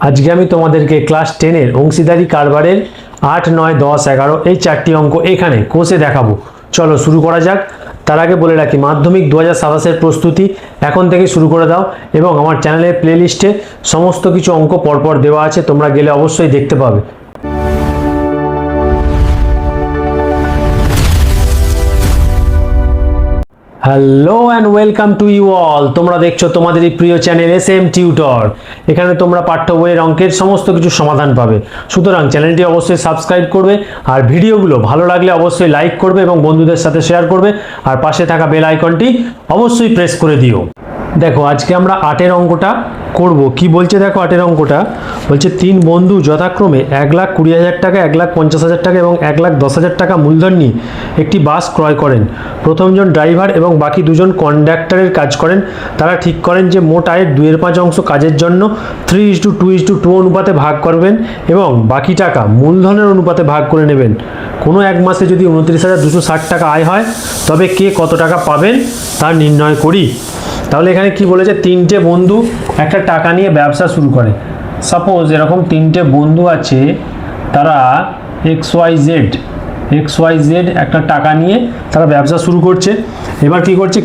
আজকে আমি তোমাদেরকে ক্লাস 10-এর অংশীদারি কারবারের 8, 9, 10, 11 এই চারটি অঙ্ক এখানে কষে দেখাবো। চলো শুরু করা যাক। তার আগে বলে রাখি, মাধ্যমিক 2027-এর প্রস্তুতি এখন থেকে শুরু করে দাও এবং আমার চ্যানেলের প্লেলিস্টে সমস্ত কিছু অঙ্ক পরপর দেওয়া আছে, তোমরা গেলে অবশ্যই দেখতে পাবে। Hello and welcome to you all. তোমরা দেখছো তোমাদের এই প্রিয় চ্যানেল SM টিউটর। এখানে তোমরা পাঠ্য বইয়ের অঙ্কের সমস্ত কিছু সমাধান পাবে। সুতরাং চ্যানেলটি অবশ্যই সাবস্ক্রাইব করবে, আর ভিডিওগুলো ভালো লাগলে অবশ্যই লাইক করবে এবং বন্ধুদের সাথে শেয়ার করবে, আর পাশে থাকা বেল আইকনটি অবশ্যই প্রেস করে দিও। দেখো আজকে আমরা 8-এর অঙ্কটা করব। কি বলছে দেখো, 8-এর অঙ্কটা বলছে 3 বন্ধু যথাক্রমে 1,20,000 টাকা, 1,50,000 টাকা এবং 1,10,000 টাকা মূলধন নিয়ে একটি বাস ক্রয় করেন। প্রথমজন ড্রাইভার এবং বাকি দুজন কন্ডাক্টরের কাজ করেন। তারা ঠিক করেন যে মোট আয়ের 2/5 অংশ কাজের জন্য 3:2:2 অনুপাতে ভাগ করবেন এবং বাকি টাকা মূলধনের অনুপাতে ভাগ করে নেবেন। কোনো এক মাসে যদি 29,260 টাকা আয় হয় তবে কে কত টাকা পাবেন তা নির্ণয় করি। তাহলে এখানে কি বলেছে, 3টে বন্ধু একটা টাকা নিয়ে ব্যবসা শুরু করে। সাপোজ এরকম 3টে বন্ধু আছে, তারা XYZ একটা টাকা নিয়ে তারা ব্যবসা শুরু করছে। এবার কি করছে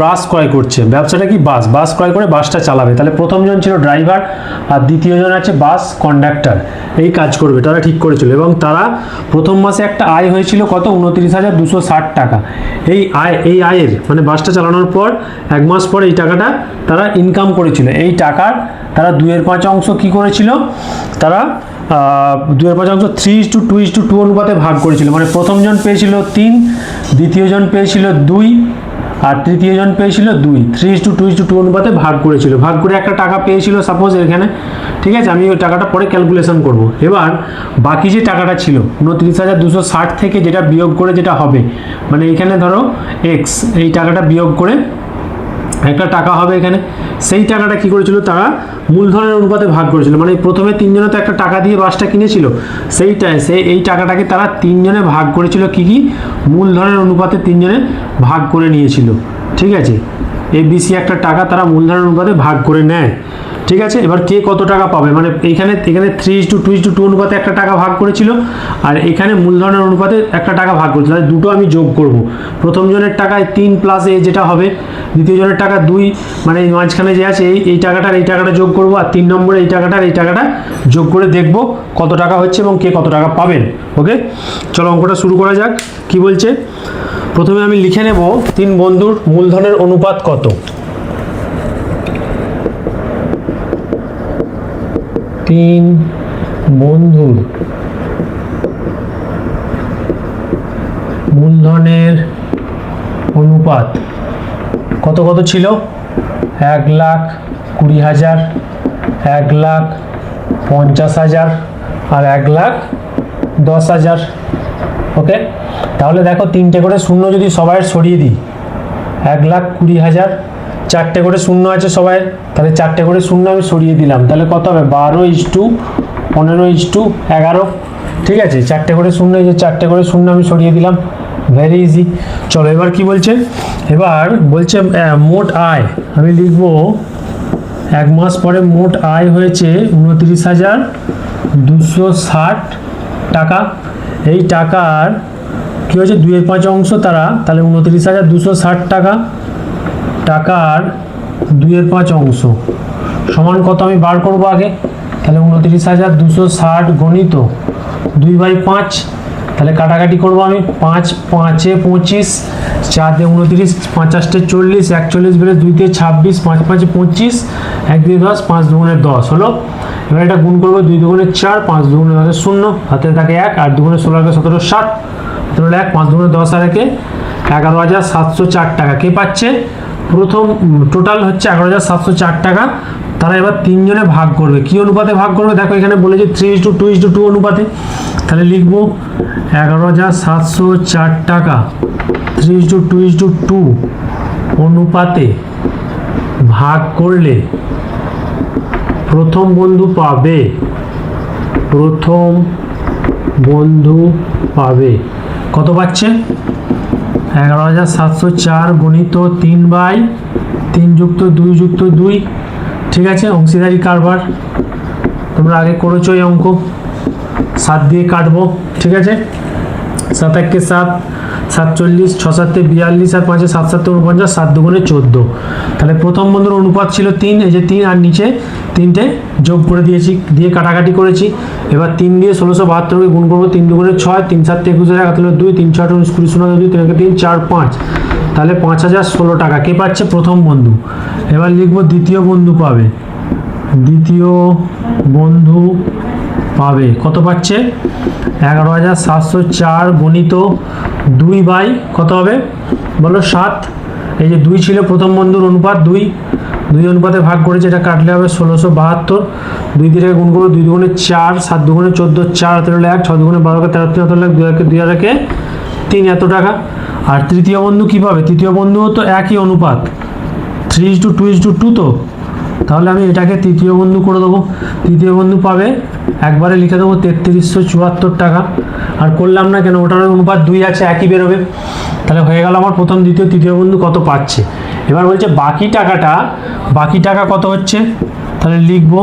বাস ক্রয় করছে। ব্যবসাটা কি, বাস ক্রয় করে বাসটা চালাবে। তাহলে প্রথমজন ছিল ড্রাইভার আর দ্বিতীয়জন আছে বাস কন্ডাক্টর, এই কাজ করবে। তারা ঠিক করেছিল এবং তারা প্রথম মাসে একটা আয় হয়েছিল কত, 29,260 টাকা। এই আয়ের মানে বাসটা চালানোর পর 1 মাস পর এই টাকাটা তারা ইনকাম করেছিল। এই টাকার তারা 2/5 অংশ কি করেছিল, তারা 2/5 অংশ 3:2:2 অনুপাতে ভাগ করেছিল। মানে প্রথমজন পেয়েছিল 3, দ্বিতীয়জন পেয়েছিল 2 আর তৃতীয়জন পেয়েছিল 2। 3:2:2 অনুপাতে ভাগ করেছিল। ভাগ করে একটা টাকা পেয়েছিল সাপোজ এখানে, ঠিক আছে। আমি ওই টাকাটা পরে ক্যালকুলেশন করব। এবার বাকি যে টাকাটা ছিল 29,260 থেকে যেটা বিয়োগ করে যেটা হবে, মানে এখানে ধরো X, এই টাকাটা বিয়োগ করে একটা টাকা হবে এখানে। সেই টাকাটা কি করেছিল, তারা মূলধনের অনুপাতে ভাগ করেছিল। মানে প্রথমে 3 জনে তো একটা টাকা দিয়ে বাসটা কিনেছিল, এই টাকাটাকে তারা 3 জনে ভাগ করেছিল কি মূলধনের অনুপাতে 3 জনে ভাগ করে নিয়েছিল, ঠিক আছে। ABC একটা টাকা তারা মূলধনের অনুপাতে ভাগ করে নেয়, ঠিক আছে। এবার কে কত টাকা পাবে, মানে এখানে 3:2:2 অনুপাতে একটা টাকা ভাগ করেছিল আর এখানে মূলধনের অনুপাতে একটা টাকা ভাগ করেছিল। তাহলে দুটো আমি যোগ করব। প্রথম জনের টাকায় 3 প্লাস এ যেটা হবে, দ্বিতীয় জনের টাকা 2, মানে মাঝখানে যে আছে এই টাকাটা যোগ করব, আর 3 নম্বরে এই টাকাটা যোগ করে দেখব কত টাকা হচ্ছে এবং কে কত টাকা পাবেন। ওকে, চলো অঙ্কটা শুরু করা যাক। কি বলছে, প্রথমে আমি লিখে নেব 3 বন্ধুর মূলধনের অনুপাত কত। 3 বন্ধুর মূলধনের অনুপাত কত কত ছিল, 1,20,000, 1,50,000 আর 1,10,000। ওকে, তাহলে দেখো 3টে করে শূন্য যদি সবাই সরিয়ে দিই, 1,20,000, 4টে করে শূন্য আছে সবাই, তাহলে 4টে করে শূন্য আমি সরিয়ে দিলাম। তাহলে কত হবে, 12:15:11, ঠিক আছে। 4টে করে শূন্য, এই যে 4টে করে শূন্য আমি সরিয়ে দিলাম, ভেরি ইজি। চলো এবার কি বলছে, এবার বলছে মোট আয় আমি লিখব 1 মাস পরে মোট আয় হয়েছে 29,260 টাকা। এই টাকার কি হয়েছে, 2/5 অংশ তারা, তাহলে 29,260 টাকার 2/5 অংশ সমান কত আমি বার করব আগে। তাহলে 29,260 গণিত 2/5, তাহলে কাটাকাটি করব আমি। 5 5 25, 4 দিয়ে 29, 5 8 40, 41 বেড়ে 2 দিয়ে 26, 5 5 25, 1 দিয়ে 10, 5 2 10 হলো। এবার এটা গুণ করবো, 2 2 4, 5 2 10 0, হাতে থাকে 1, 8 2 16 17 60, 1, 5 2 10 আর 1 11,704 টাকা কে পাচ্ছে। প্রথম টোটাল হচ্ছে 11,704 টাকা। তারা এবার 3 জনে ভাগ করবে। কি অনুপাতে ভাগ করবে, দেখো এখানে বলেছে 3:2:2 অনুপাতে। তাহলে লিখব 11,704 টাকা 3:2:2 অনুপাতে ভাগ করলে প্রথম বন্ধু পাবে কত পাচ্ছে, 11,704 গণিত 3/3 যুক্ত 2 যুক্ত 2, ঠিক আছে। অংশীদারি কারবার তোমরা আগে করেছো এই অঙ্ক, 7 দিয়ে কাটবো, ঠিক আছে। 7 একে 7, 47, 6 7 42 আর 5 7 7 49, 7 দুগুণে 14। তাহলে প্রথম বন্ধুর অনুপাত ছিল 3, এই যে 3 আর নিচে 3টে যোগ করে দিয়েছি, দিয়ে কাটাকাটি করেছি। এবার 3 দিয়ে 1672কে গুণ করবো, 3 দুগুণে 6, 3 7 21 তাহলে 2, 3 6 19 20 0 2, 3 3 4 5, তাহলে 5016 টাকা কে পাচ্ছে? প্রথম বন্ধু। এবার লিখবো দ্বিতীয় বন্ধু পাবে, দ্বিতীয় বন্ধু পাবে কত পাচ্ছে? 11,704 গণিত 2 বাই কত হবে বলো? 7। এই যে 2 ছিল প্রথম বন্ধুর অনুপাত, 2 অনুপাতে ভাগ করেছে, এটা কাটলে হবে 1672। 2 দিয়ে গুণ করবো, 2 দুগুণে 4, 7 দুগুণে 14, 4 হাতে হলো 1, 6 দুগুণে 12, 13 3 হাতে হলো 2 আর 3, এত টাকা। আর তৃতীয় বন্ধু কী পাবে? তৃতীয় বন্ধুও তো একই অনুপাত, 3:2:2 তো, তাহলে আমি এটাকে তৃতীয় বন্ধু করে দেবো। তৃতীয় বন্ধু পাবে, একবারে লিখে দেবো 3374 টাকা। আর করলাম না কেন? ওটার অনুপাত 2 আছে, একই বেরোবে। তাহলে হয়ে গেল আমার প্রথম, দ্বিতীয়, তৃতীয় বন্ধু কত পাচ্ছে। এবার বলছে বাকি টাকাটা, বাকি টাকা কত হচ্ছে? তাহলে লিখবো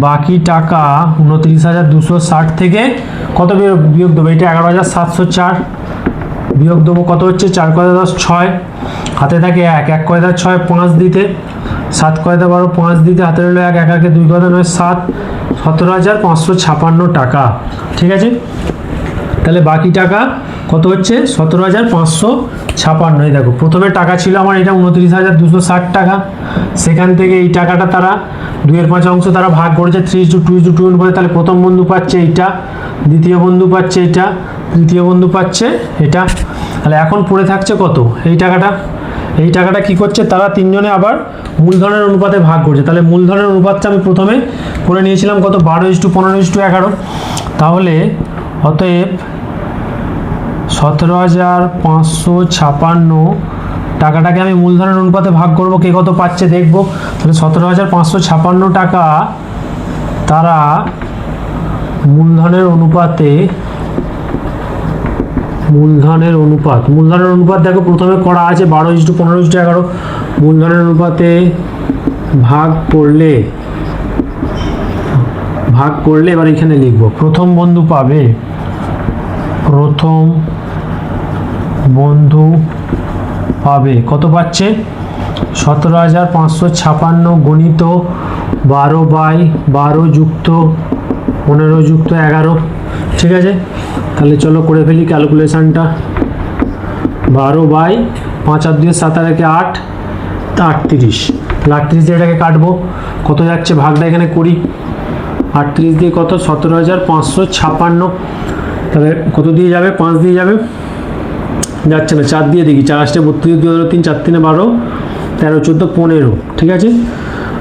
বাকি টাকা 29,260 থেকে কত বিয়োগ দেবো? এটা 11,704 বিয়োগ দেবো, কত হচ্ছে? 4 × 10 6, হাতে থাকে 1, 1 × 10 6, 5 দিতে, 7 × 10 12, 5 দিতে, হাতে রইলো 1, 1 2 × 9 7, 17,556 টাকা, ঠিক আছে। তাহলে বাকি টাকা কত হচ্ছে? 17,556। এই দেখো প্রথমে টাকা ছিল আমার এটা 29,260 টাকা, সেখান থেকে এই টাকাটা তারা 2/5 অংশ তারা ভাগ করেছে 3:2:2 অনুপাতে। তাহলে প্রথম বন্ধু পাচ্ছে এইটা, দ্বিতীয় বন্ধু পাচ্ছে এটা, তৃতীয় বন্ধু পাচ্ছে এটা। তাহলে এখন পড়ে থাকছে কত? এই টাকাটা। এই টাকাটা কি করছে? তারা তিনজনে আবার মূলধনের অনুপাতে ভাগ করছে। তাহলে মূলধনের অনুপাতটা আমি প্রথমে করে নিয়েছিলাম কত? 12:15:11। তাহলে অতএব 17,556 টাকাটাকে আমি মূলধনের অনুপাতে ভাগ করব, কে কত পাচ্ছে দেখবো। তাহলে 17,556 টাকা তারা মূলধনের অনুপাতে, মূলধনের অনুপাত দেখো প্রথমে করা আছে 12:15:11। মূলধনের অনুপাতে ভাগ করলে এবার এখানে লিখব প্রথম বন্ধু পাবে, প্রথম বন্ধু পাবে কত পাচ্ছে? 17,556 গণিত 12/12 যুক্ত 15 যুক্ত 11, ঠিক আছে। তাহলে চলো করে ফেলি ক্যালকুলেশানটা। 12/5 আর 2 7 আর 1 8, 38। তাহলে 38 দিয়ে এটাকে কাটবো, কত যাচ্ছে ভাগটা এখানে করি। 38 দিয়ে কত? 17,556। তাহলে কত দিয়ে যাবে? 5 দিয়ে যাবে, যাচ্ছে না। 4 দিয়ে দেখি, 4 8 32, 2 3 4 3 12 13 14 15, ঠিক আছে।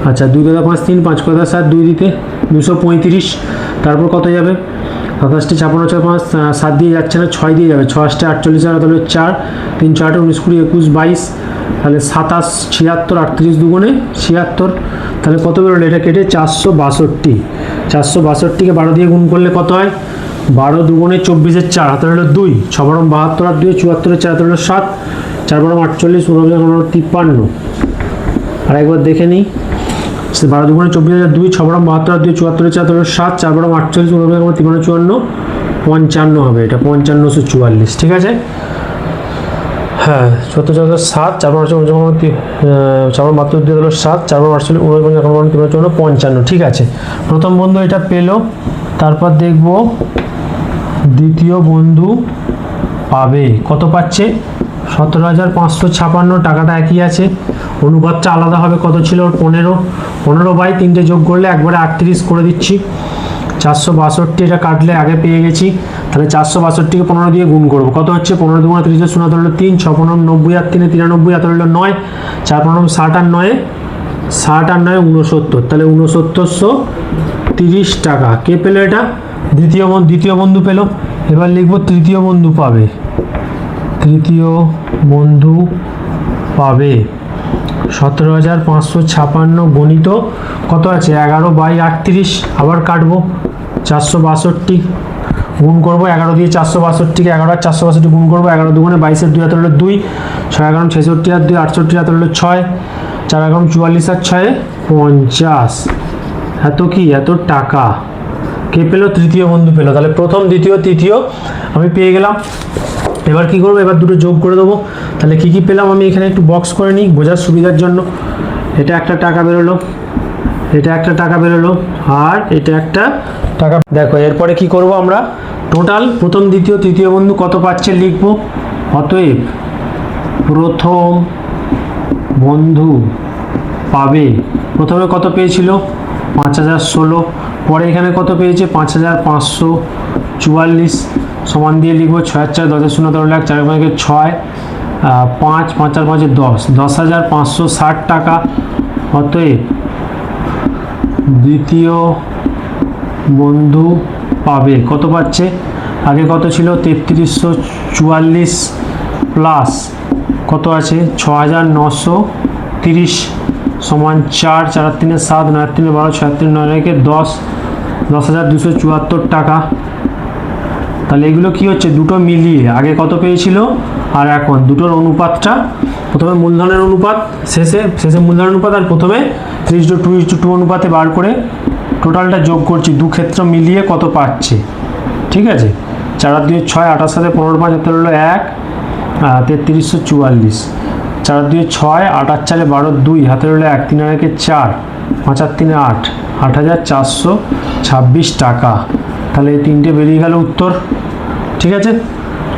আচ্ছা 2 × 5 3, 5 × 7 2 দিতে 235। তারপর কত যাবে? 27 56 6 5 7 দিয়ে যাচ্ছে না, 6 দিয়ে যাবে, 6 8 48 আর তাহলে 4 3 4 19 20 21 22, তাহলে 27 76 38 দুগুণে 76। তাহলে কত বেরোলো? এটা কেটে 462। 462কে 12 দিয়ে গুণ করলে কত হয়? 12 দুগুণে 24 4, হাতে হলো 2, 6 × 72 আর 2 74, 4 হলো 7, 4 × 48 53। আর একবার দেখে নিই, 12 দুগুণে 24 2, 6 × 72 আর 2 74, 4 হলো 7, 4 × 48 53 54 হবে। এটা 5544, ঠিক আছে। হ্যাঁ 14 7, 4 মাত্র 2 হলো 7, 4 48 55, ঠিক আছে। প্রথম বন্ধু এটা পেলো। তারপর দেখব দ্বিতীয় বন্ধু পাবে কত পাচ্ছে? 17,556 টাকাটা একই আছে, অনুপাতটা আলাদা হবে। কত ছিল? 15/3 যোগ করলে একবারে 38 করে দিচ্ছি। 462 এটা কাটলে আগে পেয়ে গেছি। তাহলে 462কে 15 দিয়ে গুণ করবো, কত হচ্ছে? 15 দুগুণে 30 0 হলো 3, 6 15 90 আর 3 93, এত হলো 9, 4 15 60 আর 9 60 আর 9 69। তাহলে 6930 টাকা কে পেলো? এটা দ্বিতীয় বন্ধু পেলো। এবার লিখবো তৃতীয় বন্ধু পাবে, তৃতীয় বন্ধু পাবে 17,556 গণিত কত আছে? 11/38। আবার কাটবো 462 গুণ করবো, 11 দিয়ে 462কে 11 আর 462 গুণ করবো, 11 দুগুণে 22 2 হাতে হলো 2, 6 11 66 আর 2 68 হাতে হলো 6, 4 11 44 আর 6 50। এত কি, এত টাকা কে পেলো? তৃতীয় বন্ধু পেলো। তাহলে প্রথম, দ্বিতীয়, তৃতীয় আমি পেয়ে গেলাম। এবার কি করবো? এবার দুটো যোগ করে দেবো। তাহলে কি কি পেলাম আমি এখানে একটু বক্স করে নিই বোঝার সুবিধার জন্য। এটা একটা টাকা বেরোলো, এটা একটা টাকা বেরোলো, আর এটা একটা টাকা। দেখো এরপরে কি করব আমরা? টোটাল প্রথম, দ্বিতীয়, তৃতীয় বন্ধু কত পাচ্ছে লিখবো। অতএব প্রথম বন্ধু পাবে, প্রথমে কত পেয়েছিল? 5016। পরে এখানে কত পেয়েছে? 5544। সমান দিয়ে লিখবো 6 আর 4 10 শূন্য 13 লাখ 4 5 6 5 5 আর 5 10, 10,560 টাকা। অতএব দ্বিতীয় বন্ধু পাবে, কত পাচ্ছে? আগে কত ছিল? 3344 প্লাস কত আছে? 6930 সমান 4, 4 আর 3 7, 9 আর 3 12, 6 আর 3 9 রেখে 10, 10,274 টাকা। তাহলে এগুলো কি হচ্ছে? দুটো মিলিয়ে আগে কত পেয়েছিল আর এখন দুটোর অনুপাতটা, প্রথমে মূলধনের অনুপাত, শেষে মূলধনের অনুপাত, আর প্রথমে 3:2:2 অনুপাতে বার করে টোটালটা যোগ করছি, দু ক্ষেত্র মিলিয়ে কত পাচ্ছে। ঠিক আছে, 4 আর 2 6, 8 আর 7 15 5 হাতে হলো 1, 3344, 4 আর 2 6, 8 আর 4 12 2 হাতে হলো 1, 3 আর 1 4, 5 আর 3 8, 8,426 টাকা। তাহলে এই তিনটে বেরিয়ে গেল উত্তর। ঠিক আছে,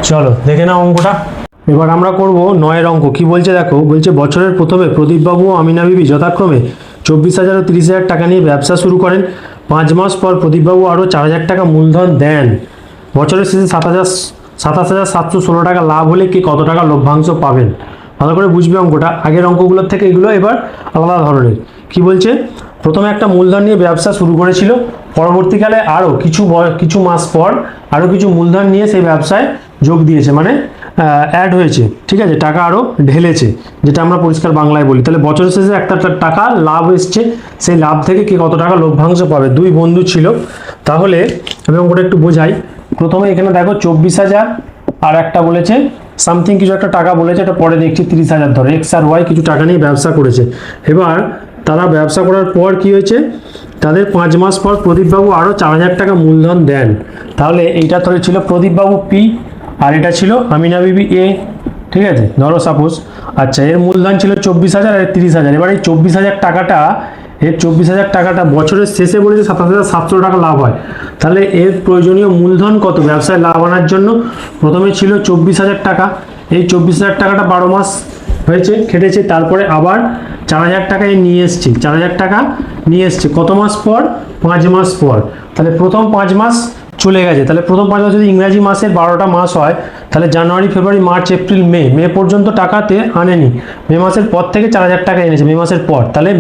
চলো দেখে নাও অঙ্কটা। এবার আমরা করব 9 অঙ্ক। কি বলছে দেখো, বলছে বছরের প্রথমে প্রদীপবাবু ও আমিনা বিবি যথাক্রমে 24,000 ও 30,000 টাকা নিয়ে ব্যবসা শুরু করেন। 5 মাস পর প্রদীপবাবু আরও 4,000 টাকা মূলধন দেন। বছরের শেষে 27,716 টাকা লাভ হলে কি কত টাকা লভ্যাংশ পাবেন? ভালো করে বুঝবে অঙ্কটা, আগের অঙ্কগুলোর থেকে এগুলো এবার আলাদা ধরনের। কি বলছে? প্রথমে একটা মূলধন নিয়ে ব্যবসা শুরু করেছিল, পরবর্তীকালে আরও কিছু মাস পর আরও কিছু মূলধন নিয়ে সেই ব্যবসায় যোগ দিয়েছে, মানে অ্যাড হয়েছে। ঠিক আছে, টাকা আরও ঢেলেছে, যেটা আমরা পরিষ্কার বাংলায় বলি। তাহলে বছরের শেষে একটা টাকা লাভ এসছে, সেই লাভ থেকে কে কত টাকা লভ্যাংশ পাবে? দুই বন্ধু ছিল। তাহলে আমি অঙ্কটা একটু বোঝাই। প্রথমে এখানে দেখো 24,000 আর একটা বলেছে সামথিং কিছু একটা টাকা বলেছে, এটা পরে দেখছি 30,000 ধরে, এক্স আর ওয়াই কিছু টাকা নিয়ে ব্যবসা করেছে। এবার তারা ব্যবসা করার পর কি হয়েছে? তাদের 5 মাস পর প্রদীপবাবু আরও 4,000 টাকা মূলধন দেন। তাহলে এইটা ধরে ছিল প্রদীপবাবু পি, আর এটা ছিল আমিনা বিবি এ। ঠিক আছে, ধরো সাপোজ, আচ্ছা এর মূলধন ছিল 24,000 আর 30,000। এবার এই 24,000 টাকাটা, এর 24,000 টাকাটা বছরের শেষে বলেছে 27,700 টাকা লাভ হয়। তাহলে এর প্রয়োজনীয় মূলধন কত ব্যবসায় লাভ আনার জন্য? প্রথমে ছিল 24,000 টাকা, এই 24,000 টাকাটা 12 মাস হয়েছে খেটেছে, তারপরে আবার 4,000 টাকায় নিয়ে এসছে, 4,000 টাকা নিয়ে এসছে কত মাস পর? 5 মাস পর। তাহলে প্রথম 5 মাস চলে গেছে। তাহলে প্রথম 5 মাস যদি ইংরাজি মাসের 12টা মাস হয়, তাহলে জানুয়ারি ফেব্রুয়ারি মার্চ এপ্রিল মে পর্যন্ত টাকাতে আনেনি। মে মাসের পর থেকে 4,000 টাকা এনেছে, মে মাসের পর। তাহলে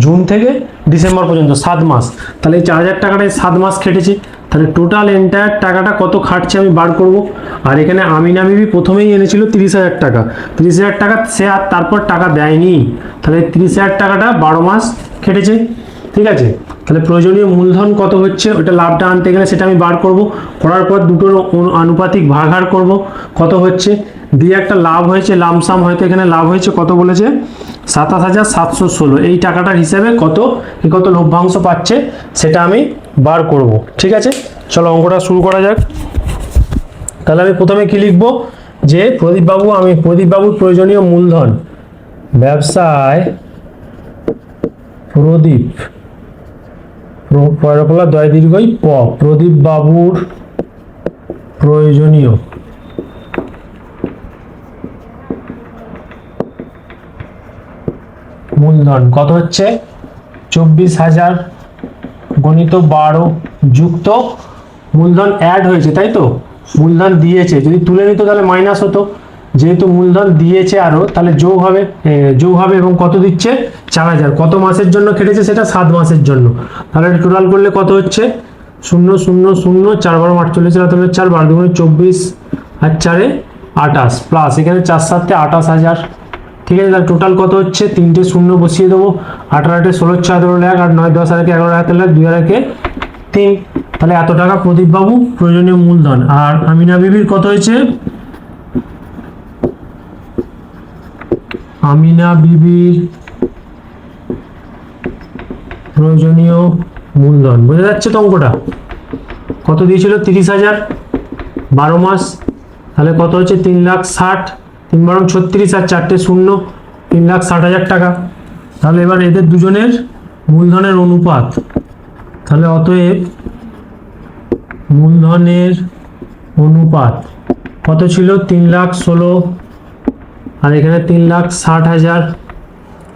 জুন থেকে ডিসেম্বর পর্যন্ত 7 মাস। তাহলে এই 4,000 টাকাটায় 7 মাস খেটেছে। তাহলে টোটাল এন্টায়ার টাকাটা কত খাটছে আমি বার করব। আর এখানে আমিনা বিবি প্রথমেই এনেছিল 30,000 টাকা, 30,000 টাকা সে আর তারপর টাকা দেয়নি। তাহলে 30,000 টাকাটা 12 মাস খেটেছে। ঠিক আছে, তাহলে প্রয়োজনীয় মূলধন কত হচ্ছে, ওটা লাভটা আনতে গেলে সেটা আমি বার করব। করার পর দুটোর আনুপাতিক ভাগাহার করব, কত হচ্ছে দিয়ে একটা লাভ হয়েছে, লামসাম হয়তো এখানে লাভ হয়েছে কত বলেছে? 27,716। এই টাকাটার হিসাবে কত লভ্যাংশ পাচ্ছে সেটা আমি বার করব। ঠিক আছে, চলো অঙ্কটা শুরু করা যাক। তাহলে আমি প্রথমে কি লিখব? যে প্রদীপবাবুর প্রয়োজনীয় মূলধন, ব্যবসায় প্রদীপবাবুর প্রয়োজনীয় মূলধন কত হচ্ছে? 24,000 গণিত 12 যুক্ত মূলধন অ্যাড হয়েছে, তাই তো? মূলধন দিয়েছে, যদি তুলে নিত তাহলে মাইনাস হতো, যেহেতু মূলধন দিয়েছে আরও, তাহলে যোগ হবে এবং কত দিচ্ছে? 4,000। কত মাসের জন্য খেটেছে সেটা? 7 মাসের জন্য। তাহলে টোটাল করলে কত হচ্ছে? 0 0 0 4 12 48, তাহলে 4 12 2 24 আর 4 28 প্লাস এখানে 4 7 28,000। ঠিক আছে, তাহলে টোটাল কত হচ্ছে? 3টে শূন্য বসিয়ে দেবো, 8 8 16 6 1 আর 9 10 আর 11 হাতে 2 আর 3। তাহলে এত টাকা প্রদীপবাবু প্রয়োজনীয় মূলধন। আর আমিনা বিবির কত হয়েছে? আমিনা বিবির প্রয়োজনীয় মূলধন। বোঝা যাচ্ছে তো অঙ্কটা? কত দিয়েছিল? 30,000, 12 মাস, তাহলে কত হচ্ছে? 3,60,000, 3 বারং 36 আর 4টে শূন্য, 3,60,000 টাকা। তাহলে এবার এদের দুজনের মূলধনের অনুপাত, তাহলে অতএব মূলধনের অনুপাত কত ছিল? 3,16,000 আর এখানে 3,60,000।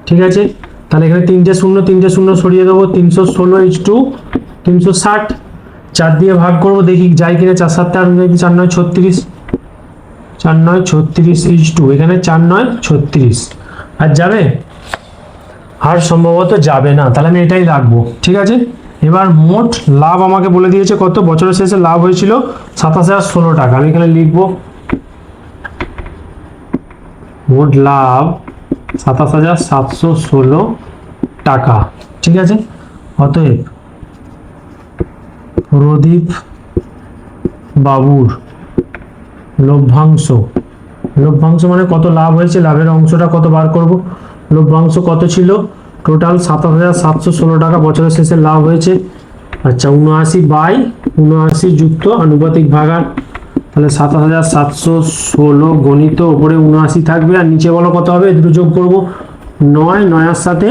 ঠিক আছে, তাহলে এখানে 3টে শূন্য সরিয়ে দেবো, 316:360, 4 দিয়ে ভাগ করবো, দেখি যাই কিনা। 4 7 8 4 9 36, 4 9 36 এখানে 4 9 36। আর যাবে? আর সম্ভবত যাবে না, তাহলে আমি এটাই রাখবো। ঠিক আছে, এবার মোট লাভ আমাকে বলে দিয়েছে কত? বছরের শেষে লাভ হয়েছিল 27,016 টাকা। আমি এখানে লিখবো মোট লাভ 27,716 টাকা। ঠিক আছে, অতএব প্রদীপ বাবুর লভ্যাংশ, লভ্যাংশ মানে কত লাভ হয়েছে, লাভের অংশটা কত বার করব। লভ্যাংশ কত ছিল? টোটাল 27,716 টাকা বছরের শেষে লাভ হয়েছে। আচ্ছা, 79/79 যুক্ত আনুপাতিক ভাগার, তাহলে 27,716 গণিত ওপরে 79 থাকবে, আর নিচে বলো কত হবে? দুটো যোগ করব, 9, 9 সাথে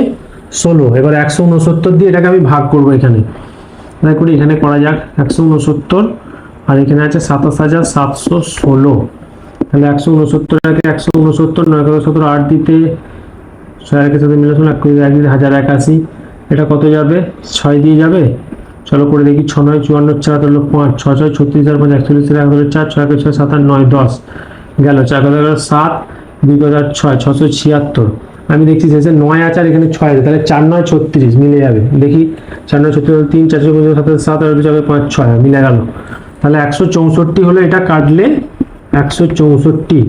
16। এবার 169 দিয়ে এটাকে আমি ভাগ করব। এখানে তাই করি, এখানে করা যাক 169, আর এখানে আছে 27,716। তাহলে 169টাকে 169, 9 8 দিতে 6 সাথে মিলে 1 দিতে 1081, এটা কত যাবে? 6 দিয়ে যাবে। চলো করে দেখি, 6 9 54, 4 হলো 5, 6 6 36 আর 5 41, 1 হলো 4, 6 6 7 8 9 10 গেল, 4 গেল 7, 2 6 676। আমি দেখছি শেষে 9 আছে আর এখানে 6 আছে, তাহলে 4 9 36 মিলে যাবে। দেখি 4 9 36, 3 4 7 7 আর 2 5 6 মিলে গেল। তাহলে 164 হলো, এটা কাটলে 164।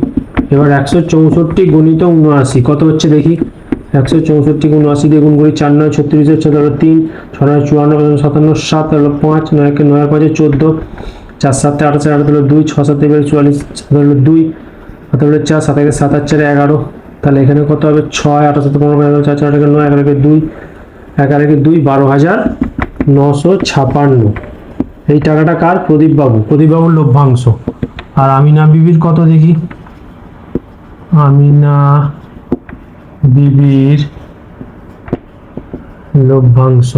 এবার 164 গুণিত 79 কত হচ্ছে দেখি। 164 কে 79 দিয়ে গুণ করি, 4 9 36 হচ্ছে, ধরো 3, 6 9 54, 57, 7 হলো 5, 9 কে 9 আর 5 14, 4 7 28 8 হলো 2, 6 7 44, 7 হলো 2, 7 হলো 4, 7 কে 7 আর 4 11। তাহলে এখানে কত হবে? 6 8 7 15 4 4 9 11 কে 2, 11 কে 2 12,956। এই টাকাটা কার? প্রদীপ বাবু, প্রদীপ বাবুর লভ্যাংশ। আর আমিনা বিবির কত দেখি। আমিনা বিবির লভ্যাংশ,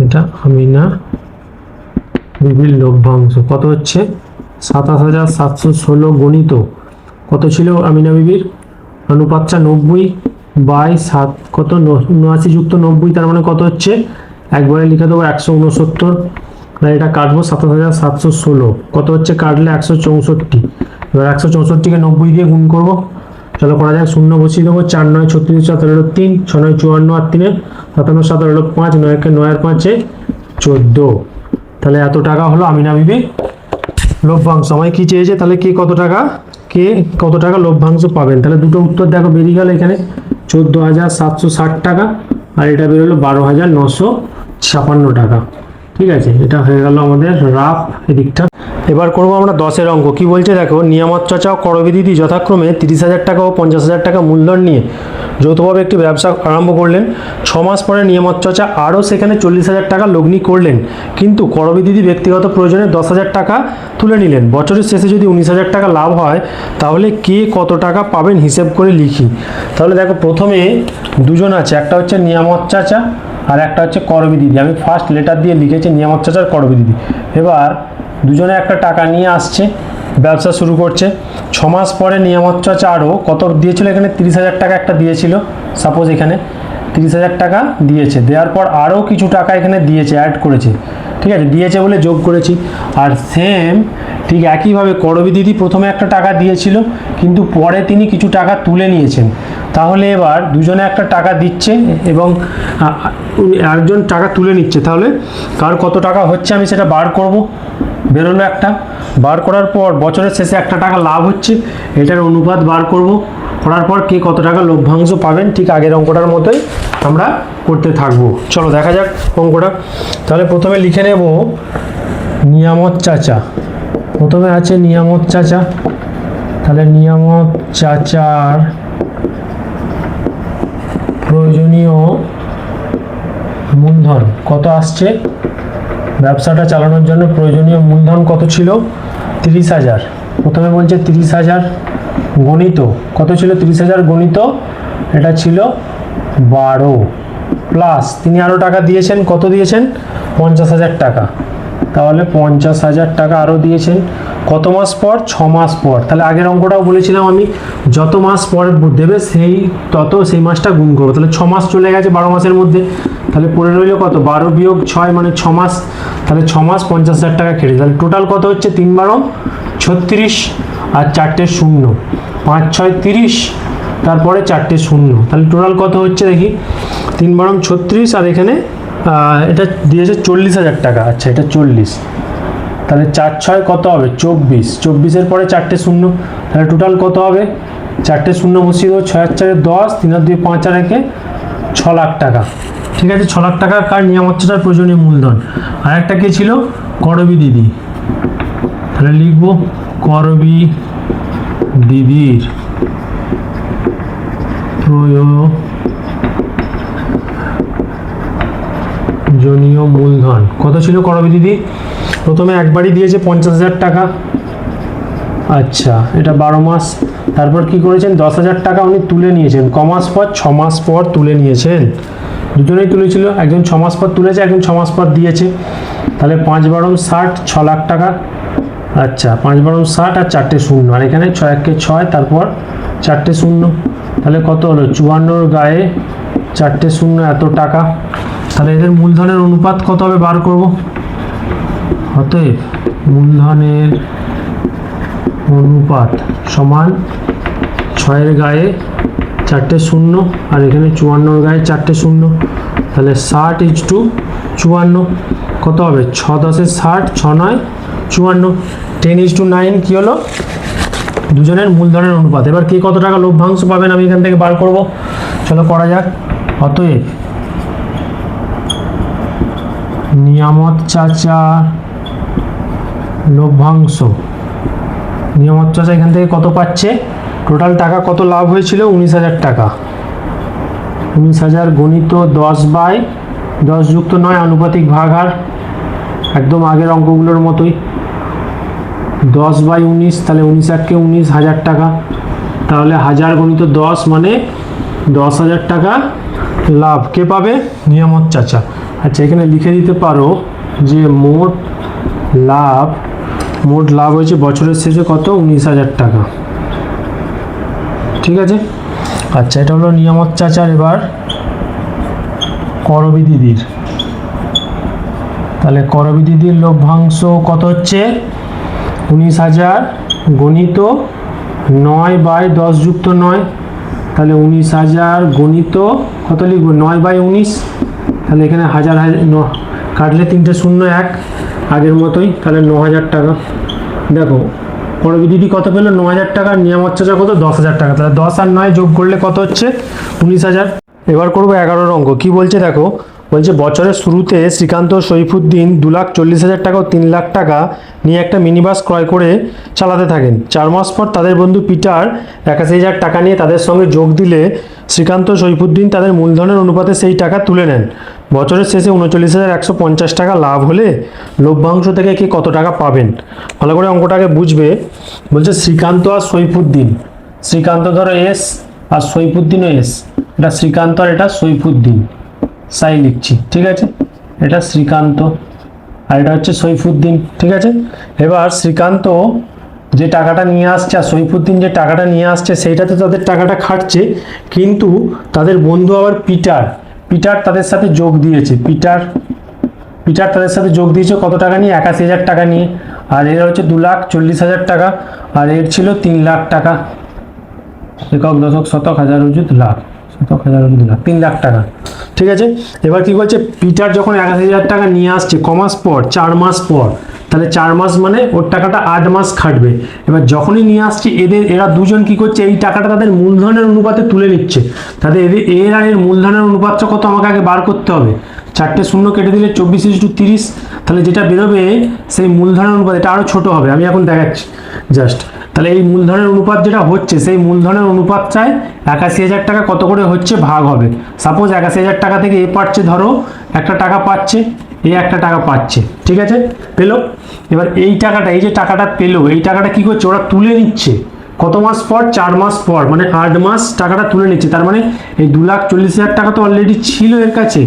এটা আমিনা বিবির লভ্যাংশ কত হচ্ছে? 27,716 গণিত কত ছিল আমিনা বিবির? অনুপাতটা 90/7, কত? 79 যুক্ত 90, তার মানে কত হচ্ছে? একবারে লিখে দেবো 169, আর এটা কাটবো 27,716 কত হচ্ছে? কাটলে 164। এবার 164কে 90 দিয়ে গুণ করবো। চলো করা যাক, 0 বসিয়ে দেবো, 4 9 36 7 হলো 3, 6 9 54 আর 3 57 7 হলো 5, 9 কে 9 আর 5 14। তাহলে এত টাকা হলো আমিনা বিবির লভ্যাংশ। আমায় কি চেয়েছে? তাহলে কে কত টাকা লভ্যাংশ পাবেন? তাহলে দুটো উত্তর দেখো বেরিয়ে গেল। এখানে 14,760 টাকা, আর এটা বেরোলো 12,956 টাকা। ঠিক আছে, এটা হয়ে গেল আমাদের রাফ এদিকটা। এবার করবো আমরা 10-এর অঙ্ক। কি বলছে দেখো, নিয়ামত চাচা ও করবিদিদি যথাক্রমে 30,000 টাকা ও 50,000 টাকা মূলধন নিয়ে যৌথভাবে একটি ব্যবসা আরম্ভ করলেন। 6 মাস পরে নিয়ামত চাচা আরও সেখানে 40,000 টাকা লগ্নি করলেন, কিন্তু করবিদিদি ব্যক্তিগত প্রয়োজনে 10,000 টাকা তুলে নিলেন। বছরের শেষে যদি 19,000 টাকা লাভ হয়, তাহলে কে কত টাকা পাবেন হিসেব করে লিখি। তাহলে দেখো, প্রথমে দুজন আছে, একটা হচ্ছে নিয়ামত চাচা আর একটা হচ্ছে করবিদিদি। আমি ফার্স্ট লেটার দিয়ে লিখেছি নিয়ামত চাচা আর করবিদিদি। এবার দুজনে একটা টাকা নিয়ে আসছে, ব্যবসা শুরু করছে। 6 মাস পরে নিয়ামত চাচা আরও কত দিয়েছিল? এখানে 30,000 টাকা একটা দিয়েছিল, সাপোজ এখানে 30,000 টাকা দিয়েছে। দেওয়ার পর আরও কিছু টাকা এখানে দিয়েছে, অ্যাড করেছে। ঠিক আছে, দিয়েছে বলে যোগ করেছি। আর সেম ঠিক একইভাবে করবিদিদি প্রথমে একটা টাকা দিয়েছিল, কিন্তু পরে তিনি কিছু টাকা তুলে নিয়েছেন। তাহলে এবার দুজনে একটা টাকা দিচ্ছে এবং একজন টাকা তুলে নিচ্ছে, তাহলে কার কত টাকা হচ্ছে আমি সেটা বার করব। বেরোলো একটা, বার করার পর বছরের শেষে একটা টাকা লাভ হচ্ছে, এটার অনুপাত বার করব। করার পর কে কত টাকা লভ্যাংশ পাবেন, ঠিক আগের অঙ্কটার মতোই আমরা করতে থাকবো। চলো দেখা যাক অঙ্কটা। তাহলে প্রথমে লিখে নেব নিয়ামত চাচা। প্রথমে আছে নিয়ামত চাচা, তাহলে নিয়ামত চাচার প্রয়োজনীয় মূলধন কত আসছে, ব্যবসাটা চালানোর জন্য প্রয়োজনীয় মূলধন কত ছিল, 30,000। প্রথমে বলছে 30,000 গণিত কত ছিল, 30,000 গণিত এটা ছিল 12, প্লাস তিনি আরও টাকা দিয়েছেন, কত দিয়েছেন, 50,000 টাকা। তাহলে 50,000 টাকা আরও দিয়েছেন, কত মাস পর, 6 মাস পর। তাহলে আগের অঙ্কটাও বলেছিলাম আমি, যত মাস পর দেবে সেই মাসটা গুণ করবো। তাহলে 6 মাস চলে গেছে 12 মাসের মধ্যে, তাহলে পড়ে রইল কত, 12 বিয়োগ 6 মানে 6 মাস। তাহলে 6 মাস 50,000 টাকা কেটে, তাহলে টোটাল কত হচ্ছে, 3 12 36 আর 4টে শূন্য, 5 6 30, তারপরে 4টে শূন্য, তাহলে টোটাল কত হচ্ছে দেখি, 3 12 36 আর এখানে এটা দিয়েছে 40,000 টাকা। আচ্ছা এটা 40, তাহলে 4 6 কত হবে, 24, 24-এর পরে 4টে শূন্য, তাহলে টোটাল কত হবে, 4টে শূন্য বসিয়ে দেবো, 6 4 10, 3 2 5 আর 1 6 লাখ টাকা। ঠিক আছে, 6 লাখ টাকা কার নিয়ামতটার প্রয়োজনীয় মূলধন। আর একটা কে ছিল, করবী দিদি, তাহলে লিখবো করবী দিদির প্রয়োজনীয় মূলধন কত ছিল, করবী দিদি প্রথমে একবারই দিয়েছে 50,000 টাকা। আচ্ছা এটা 12 মাস, তারপর কি করেছেন, 10,000 টাকা উনি তুলে নিয়েছেন, কমাস পর, 6 মাস পর তুলে নিয়েছেন, দুজনেই তুলেছিল, একজন 6 মাস পর তুলেছে, একজন 6 মাস পর দিয়েছে। তাহলে 5 12 60, 6 লাখ টাকা। আচ্ছা 5 12 60 আর 4টে শূন্য, আর এখানে 6 1 6, তারপর 4টে শূন্য, তাহলে কত হলো, 54-র গায়ে 4টে শূন্য, এত টাকা। তাহলে এদের মূলধনের অনুপাত কত হবে বার করব। অতএব মূলধনের অনুপাত সমান 6-এর গায়ে 4টে শূন্য, আর এখানে 54-র গায়ে 4টে শূন্য, তাহলে 60:54 কত হবে, 6 10 60, 6 9 54, 10:9 কি হলো, দুজনের মূলধনের অনুপাত। এবার কে কত টাকা লভ্যাংশ পাবেন আমি এখান থেকে বার করব, চলো করা যাক। অতএব নিয়ামত চাচা লভ্যাংশ, নিয়ামত চাচা এখান থেকে কত পাচ্ছে, টোটাল টাকা কত লাভ হয়েছিল, 19,000 টাকা। 19,000 গণিত 10/10 যুক্ত 9 আনুপাতিক ভাগাহার, একদম আগের অঙ্কগুলোর মতোই, 10/19, তাহলে 19 1 19,000 টাকা। তাহলে 1000 গণিত 10 মানে 10,000 টাকা লাভ কে পাবে, নিয়ামত চাচা। আচ্ছা এখানে লিখে দিতে পারো যে মোট লাভ হয়েছে বছরের শেষে কত, 19,000 টাকা। ঠিক আছে, আচ্ছা এটা হলো নিয়ামত চাচার। এবার করবী দিদির, তাহলে করবী দিদির লভ্যাংশ কত হচ্ছে, 19,000 গণিত 9/10 যুক্ত 9, তাহলে 19,000 গণিত কত লিখবো, 9/19, তাহলে এখানে 1000 কাটলে 3টে শূন্য 1 আগের মতোই, তাহলে 9,000 টাকা। দেখো করবী দিদি কত পেলো, 9,000 টাকা, নিয়ামত চাচা কত, 10,000 টাকা, তাহলে 10 আর 9 যোগ করলে কত হচ্ছে, 19,000। এবার করবো 11 অঙ্ক, কি বলছে দেখো, বলছে বছরের শুরুতে শ্রীকান্ত ও সৈফুদ্দিন 2,40,000 টাকা ও 3 লাখ টাকা নিয়ে একটা মিনি বাস ক্রয় করে চালাতে থাকেন। 4 মাস পর তাদের বন্ধু পিটার 81,000 টাকা নিয়ে তাদের সঙ্গে যোগ দিলে শ্রীকান্ত ও সৈফুদ্দিন তাদের মূলধনের অনুপাতে সেই টাকা তুলে নেন। বছরের শেষে 39,150 টাকা লাভ হলে লভ্যাংশ থেকে কে কত টাকা পাবেন। ভালো করে অঙ্কটাকে বুঝবে। বলছে শ্রীকান্ত আর সৈফুদ্দিন, শ্রীকান্ত ধরো এস আর সৈফুদ্দিনও এস, এটা শ্রীকান্ত আর এটা সৈফুদ্দিন, সাই লিখছি, ঠিক আছে, এটা শ্রীকান্ত আর এটা হচ্ছে সৈফুদ্দিন। ঠিক আছে, এবার শ্রীকান্ত যে টাকাটা নিয়ে আসছে আর সৈফুদ্দিন যে টাকাটা নিয়ে আসছে সেইটাতে তাদের টাকাটা খাটছে, কিন্তু তাদের বন্ধু আবার পিটার তাদের সাথে যোগ দিয়েছে, পিটার তাদের সাথে যোগ দিয়েছে কত টাকা নিয়ে, 81,000 টাকা নিয়ে, আর এর হচ্ছে 2,40,000 টাকা, আর এর ছিল 3 লাখ টাকা, একক দশক শতক হাজার অযুত লাখ, শতক হাজার অযুত লাখ, 3 লাখ টাকা। ঠিক আছে, এবার কি করছে, পিটার যখন 81,000 টাকা নিয়ে আসছে কমাস পর, 4 মাস পর, তাহলে 4 মাস মানে ওর টাকাটা 8 মাস খাটবে। এবার যখনই নিয়ে আসছে এরা দুজন কি করছে, এই টাকাটা তাদের মূলধনের অনুপাতে তুলে নিচ্ছে, তাদের এর আর এর মূলধনের অনুপাতটা কত আমাকে আগে বার করতে হবে, চারটে শূন্য কেটে দিলে 24:30, তাহলে যেটা বেরোবে সেই মূলধনের অনুপাত, এটা আরও ছোট হবে, আমি এখন দেখাচ্ছি জাস্ট। তাহলে এই মূলধনের অনুপাত যেটা হচ্ছে, সেই মূলধনের অনুপাতটায় 81,000 টাকা কত করে হচ্ছে ভাগ হবে। সাপোজ 81,000 টাকা থেকে এ পাচ্ছে, ধরো একটা টাকা পাচ্ছে, এই একটা টাকা পাচ্ছে, ঠিক আছে, পেলো। এবার এই টাকাটা, এই যে টাকাটা পেলো, এই টাকাটা কি করছে, ওরা তুলে নিচ্ছে কত মাস পর, 4 মাস পর, মানে 8 মাস টাকাটা তুলে নিচ্ছে। তার মানে এই 2,40,000 টাকা তো অলরেডি ছিল এর কাছে,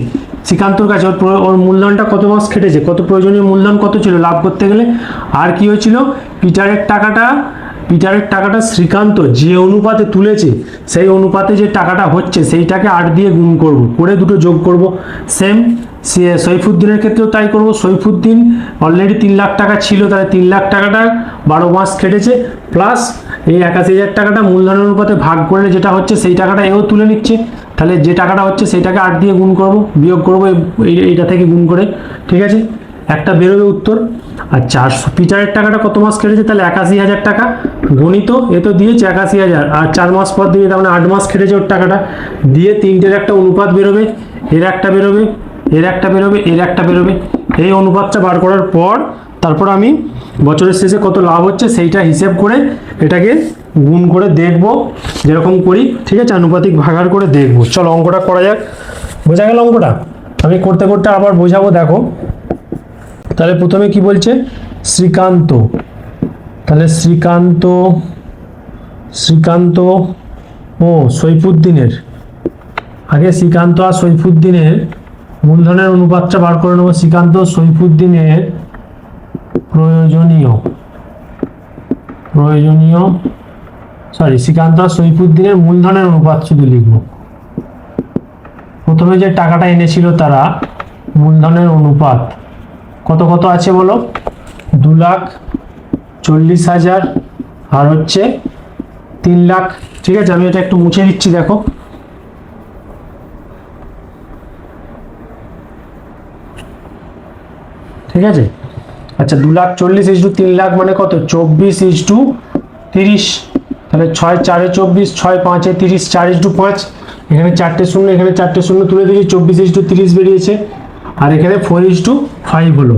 শ্রীকান্তর কাছে। ওর মূলধনটা কত মাস খেটেছে, কত প্রয়োজনীয় মূলধন কত ছিল লাভ করতে গেলে। আর কি হয়েছিল, পিটারের টাকাটা শ্রীকান্ত যে অনুপাতে তুলেছে, সেই অনুপাতে যে টাকাটা হচ্ছে সেইটাকে 8 দিয়ে গুণ করব, করে দুটো যোগ করব। সেম সৈফুদ্দিনের ক্ষেত্রেও তাই করব। সৈফুদ্দিন অলরেডি 3 লাখ টাকা ছিল, তাহলে 3 লাখ টাকাটা 12 মাস খেটেছে, প্লাস এই 81,000 টাকাটা মূলধনের অনুপাতে ভাগ করলে যেটা হচ্ছে সেই টাকাটা এও তুলে নিচ্ছে। তাহলে যে টাকাটা হচ্ছে সেইটাকে 8 দিয়ে গুণ করব, বিয়োগ করব এইটা থেকে গুণ করে, ঠিক আছে, একটা বেরোবে উত্তর। আর পিটারের টাকাটা কত মাস খেটেছে, তাহলে 81,000 টাকা গণিত, এ তো দিয়েছে 81,000, আর 4 মাস পর দিয়ে, তার মানে 8 মাস খেটেছে ওর টাকাটা দিয়ে। তিনটের একটা অনুপাত বেরোবে, এর একটা বেরোবে, এর একটা বেরোবে, এর একটা বেরোবে। এই অনুপাতটা বার করার পর তারপর আমি বছরের শেষে কত লাভ হচ্ছে সেইটা হিসেব করে এটাকে গুণ করে দেখব, যেরকম করি, ঠিক আছে, আনুপাতিক ভাগাড় করে দেখব। চলো অঙ্কটা করা যাক। বোঝা গেল অঙ্কটা? আমি করতে করতে আবার বোঝাবো, দেখো। তাহলে প্রথমে কি বলছে, শ্রীকান্ত, তাহলে শ্রীকান্ত ও সৈফুদ্দিনের, আগে শ্রীকান্ত আর সৈফুদ্দিনের মূলধনের অনুপাতটা বার করে নেবো। শ্রীকান্ত সৈফুদ্দিনের শ্রীকান্ত আর সৈফুদ্দিনের মূলধনের অনুপাত শুধু লিখবো। প্রথমে যে টাকাটা এনেছিল তারা, মূলধনের অনুপাত কত কত আছে বলো, 2,40,000 আর হচ্ছে 3 লাখ, ঠিক আছে। আমি এটা একটু মুছে দিচ্ছি, দেখো। ঠিক আছে, আচ্ছা, 2,40,000 × 3 লাখ মানে কত, 24:30, তাহলে 6 4 24, 6 5 30, 4:5, এখানে 4টে শূন্য, এখানে 4টে শূন্য তুলে দিয়েছি, 24:30 বেরিয়েছে, আর এখানে 4:5 হলো।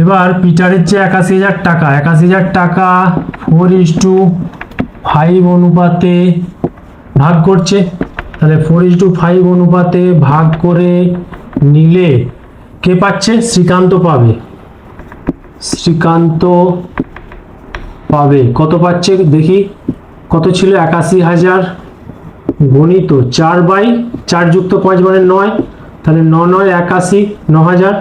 এবার পিটারের যে 81,000 টাকা 4:5 অনুপাতে ভাগ করছে, তাহলে 4:5 অনুপাতে ভাগ করে নিলে কে পাচ্ছে, শ্রীকান্ত পাবে। কত পাচ্ছে দেখি, কত ছিল, 81,000 গণিত 4/4 যুক্ত 5 মানে 9, তাহলে 9 9 81, 9,000,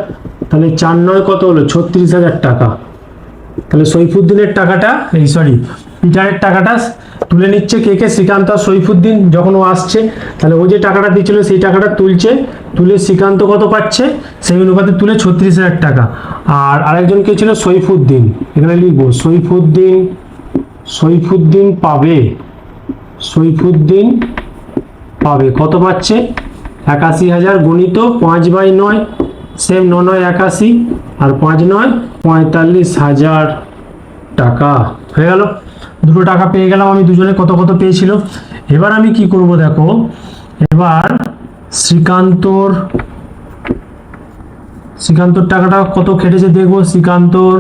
তাহলে 4 9 কত হলো, 36,000 টাকা। তাহলে সৈফুদ্দিনের টাকাটা, পিটারের টাকাটা তুলে নিচ্ছে কে, শ্রীকান্ত আর সৈফুদ্দিন যখন ও আসছে, তাহলে ও যে টাকাটা দিচ্ছিল সেই টাকাটা তুলে শ্রীকান্ত কত পাচ্ছে, সেই অনুপাতে তুলে 36,000 টাকা। আর আরেকজন কে ছিল, সৈফুদ্দিন, এখানে লিখবো সৈফুদ্দিন পাবে কত পাচ্ছে, 81,000 গণিত 5/9, সেম 9 9 81, আর 5 9 45,000 টাকা হয়ে গেল। দুটো টাকা পেয়ে গেলাম আমি, দুজনে কত কত পেয়েছিল। এবার আমি কি করব দেখো, এবার শ্রীকান্তর টাকাটা কত খেটেছে দেখবো। শ্রীকান্তর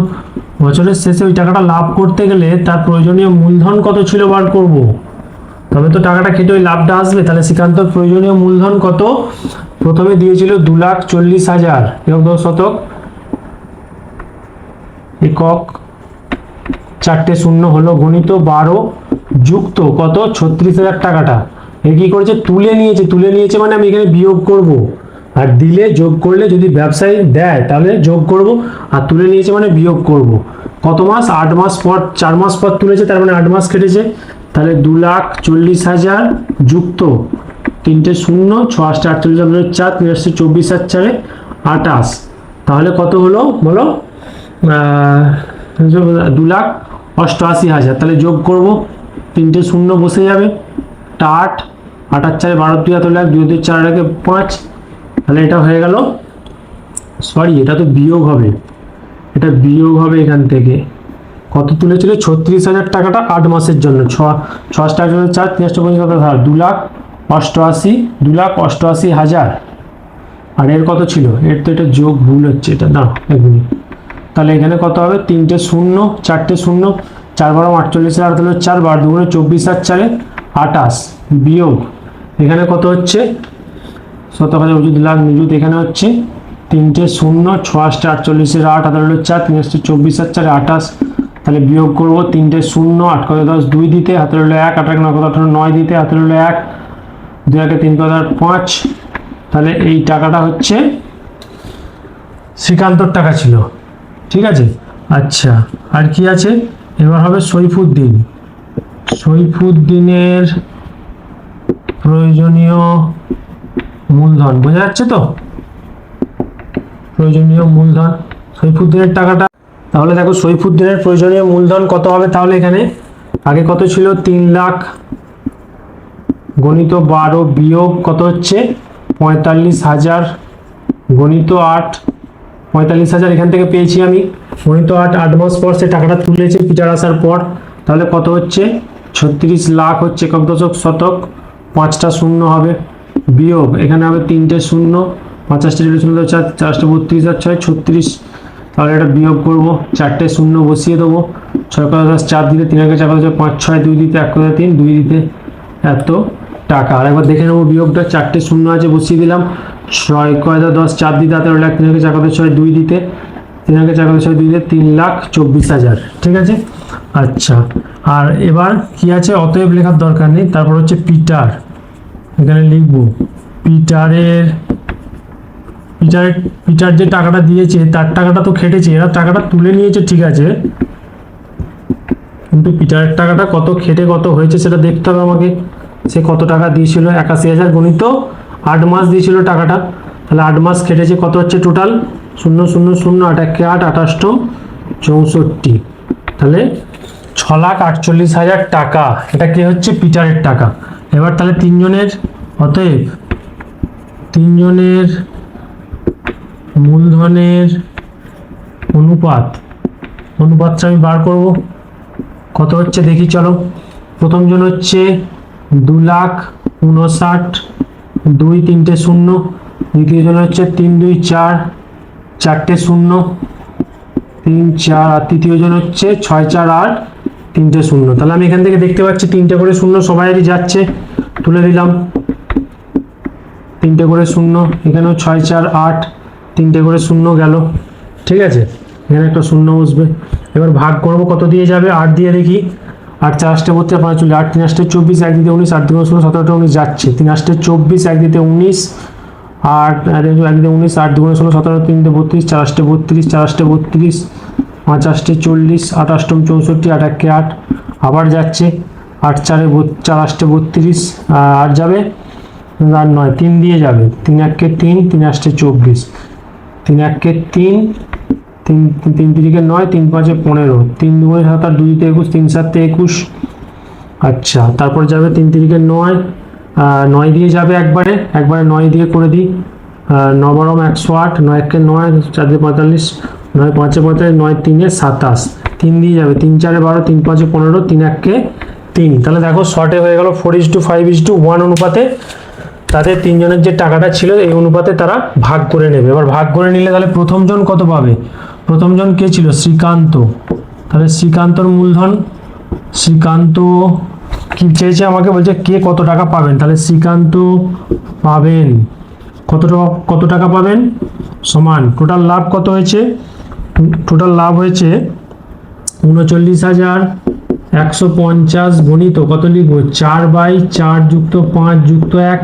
বছরের শেষে ওই টাকাটা লাভ করতে গেলে তার প্রয়োজনীয় মূলধন কত ছিল বার করব, তবে তো টাকাটা খেটে ওই লাভটা আসবে। তাহলে শ্রীকান্তর প্রয়োজনীয় মূলধন কত, প্রথমে দিয়েছিল 2,40,000, একক শতক একক, 4টে শূন্য হলো, গণিত 12 যুক্ত কত, 36,000 টাকাটা এ কি করেছে, তুলে নিয়েছে মানে আমি এখানে বিয়োগ করব, আর দিলে যোগ করলে, যদি ব্যবসায়ী দেয় তাহলে যোগ করব, আর তুলে নিয়েছে মানে বিয়োগ করব। কত মাস, 8 মাস পর, 4 মাস পর তুলেছে, তার মানে 8 মাস কেটেছে। তাহলে 2,40,000 যুক্ত 3টে শূন্য, 6 8 48 4, 24 আর 4 28, তাহলে কত হলো বলো, 2,88,000। তাহলে যোগ করব, 3টে শূন্য বসে যাবে, 8 8 আর 4 12, 2 1 লাখ, 2 2 4 আগে 5, তাহলে এটা হয়ে গেল, এটা তো বিয়োগ হবে, এখান থেকে কত তুলেছিল, 36,000 টাকাটা 8 মাসের জন্য, 6 6 4 3 2,88,000, আর এর কত ছিল, এর তো এটা যোগ ভুল হচ্ছে, এটা না এক মিনিট, তাহলে এখানে কত হবে, 3টে শূন্য 4টে শূন্য, 4 বারো 48, আর তাহলে 4 বার দুগুণে 24 আর 4 28, বিয়োগ এখানে কত হচ্ছে, শতক হাজার উজুদ লাখ নিযুত, এখানে হচ্ছে 3টে শূন্য 6 8 48 8 হাতে হলো 4, 3 8 24 আর 4 28, তাহলে বিয়োগ করবো 3টে শূন্য 8 কত 10 2 দিতে, হাতে হলো 1 8 9 কত 18 9 দিতে, হাতে হলো 1 2 1 3 কত 5, তাহলে এই টাকাটা হচ্ছে শ্রীকান্তর টাকা ছিল, ঠিক আছে। আচ্ছা আর কি আছে, এবার হবে সৈফুদ্দিন। সৈফুদ্দিনের প্রয়োজনীয় মূলধন, বোঝা যাচ্ছে তো, প্রয়োজনীয় মূলধন সৈফুদ্দিনের টাকাটা, তাহলে দেখো সৈফুদ্দিনের প্রয়োজনীয় মূলধন কত হবে, তাহলে এখানে আগে কত ছিল 3 লাখ গণিত 12 বিয়োগ কত হচ্ছে 45,000 গণিত 8, 45,000 এখান থেকে পেয়েছি আমি, গণিত 8 8 মাস পর সে টাকাটা তুলেছে পিটার আসার পর, তাহলে কত হচ্ছে 36 লাখ হচ্ছে একক দশক শতক, 5টা শূন্য হবে, বিয়োগ এখানে হবে 3টে শূন্য 50টা শূন্য 4 4 32 আর 6 36, তাহলে এটা বিয়োগ করবো, 4টে শূন্য বসিয়ে দেবো, 6 কত 10 4 দিতে 3 আগে 4 5 6 2 দিতে 1 কত 3 2 দিতে এত টাকা। আর একবার দেখে নেবো বিয়োগটা, 4টে শূন্য আছে বসিয়ে দিলাম, 6 কয় 10 4 দিতে হাতে হলো 1 3 আগে 4 কত 6 2 দিতে 3 আগে 4 কত 6 2 দিতে 3,24,000, ঠিক আছে। আচ্ছা আর এবার কি আছে, অতএব লেখার দরকার নেই, তারপর হচ্ছে পিটার, এখানে লিখবো পিটারের পিটার যে টাকাটা দিয়েছে তার টাকাটা তো খেটেছে, এরা টাকাটা তুলে নিয়েছে ঠিক আছে, কিন্তু পিটারের টাকাটা কত খেটে কত হয়েছে সেটা দেখতে হবে আমাকে, সে কত টাকা দিয়েছিল, 81,000 গণিত 8 মাস দিয়েছিল টাকাটা, তাহলে 8 মাস খেটেছে, কত হচ্ছে টোটাল 0 0 0 8 1 8 28 64, তাহলে 6,48,000 টাকা, এটা কি হচ্ছে পিটারের টাকা। এবার তাহলে তিনজনের, অতএব তিনজনের মূলধনের অনুপাতটা আমি বার করব, কত হচ্ছে দেখি চলো। প্রথম জন হচ্ছে 2,59,000 2 3টে শূন্য, দ্বিতীয় জন হচ্ছে 3 2 4 4টে শূন্য 3 4, আর তৃতীয় জন হচ্ছে 6 4 8 3টে শূন্য, তাহলে আমি এখান থেকে দেখতে পাচ্ছি 3টে করে শূন্য সবাইয়েরই যাচ্ছে, তুলে দিলাম 3টে করে শূন্য, এখানেও 6 4 8 3টে করে শূন্য গেল, ঠিক আছে, এখানে একটা শূন্য বসবে। এবার ভাগ করব, কত দিয়ে যাবে 8 দিয়ে দেখি, 8 4 8 32 5 8 3 8 24 1 দিতে 19 8 2 16 17 19 যাচ্ছে, 3 8 24 1 দিতে 19 8 1 দিতে 19 8 2 16 17 3 দিতে 32 4 8 32 4 8 32 5 8 40 8 8 64 8 1 8, আবার যাচ্ছে 8 4 4 8 32 আর যাবে আর নয় 3 দিয়ে যাবে, 3 1 3 3 8 24 3 1 3 3 3 3 9 3 5 15 3 2 7 আর 2 21 3 7 21, আচ্ছা তারপর যাবে 3 3 9 9 দিয়ে যাবে একবারে 9 দিয়ে করে দিই, 9 12 108 9 1 9 4 45 9 5 45 9 3 27, 3 দিয়ে যাবে 3 4 12 3 5 15 3 1 3, তাহলে দেখো শর্টে হয়ে গেল 4:5:1 অনুপাতে, তাদের তিনজনের যে টাকাটা ছিল এই অনুপাতে তারা ভাগ করে নেবে। এবার ভাগ করে নিলে তাহলে প্রথম জন কত পাবে, প্রথম জন কে ছিল শ্রীকান্ত, তাহলে শ্রীকান্তর মূলধন, শ্রীকান্ত কি চেয়েছে আমাকে, বলছে কে কত টাকা পাবেন, তাহলে শ্রীকান্ত পাবেন কত টাকা পাবেন সমান টোটাল লাভ কত হয়েছে, টোটাল লাভ হয়েছে 39,150 গণিত কত লিখবো 4/4 যুক্ত 5 যুক্ত 1,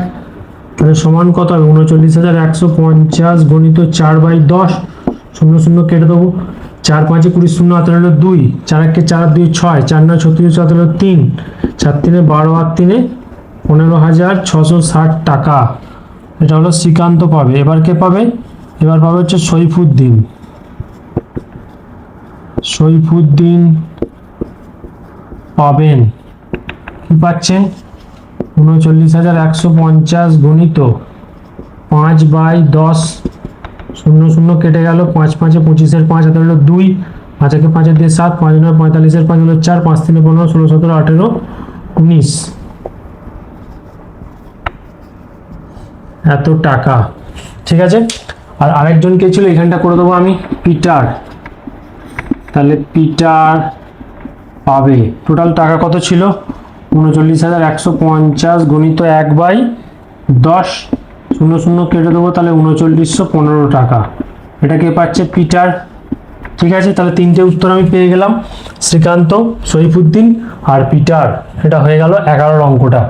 তাহলে সমান কত হবে 39,150 গণিত 4/10, 0 0 কেটে দেবো, 4 5 20 0 হাতে হলো 2, 4 1 4 2 6 4 9 36 হাতে হলো 3, 4 3 12 আর 3 15,660 টাকা, এটা হলো শ্রীকান্ত পাবে। এবার কে পাবে, এবার পাবে হচ্ছে সৈফুদ্দিন পাবেন, কি পাচ্ছেন 39,150 গণিত 5/10, 0 0 কেটে গেল, 5 5 25 5 হাতে হলো 2, 5 1 5 দিয়ে 7 5 9 45 5 হলো 4 5 3 15 16 17 18 19, এত টাকা ঠিক আছে। আর আরেকজন কে ছিল, এখানটা করে দেবো আমি, পিটার। তাহলে পিটার পাবে, টোটাল টাকা কত ছিল, 39,150 গুণিত 1/10, 0 কেটে দেবো, তাহলে 3915 টাকা। এটা কে পাচ্ছে, পিটার। ঠিক আছে, তাহলে তিনটে উত্তর আমি পেয়ে গেলাম, শ্রীকান্ত, সৈফুদ্দিন আর পিটার। এটা হয়ে গেল 11 অঙ্কটা।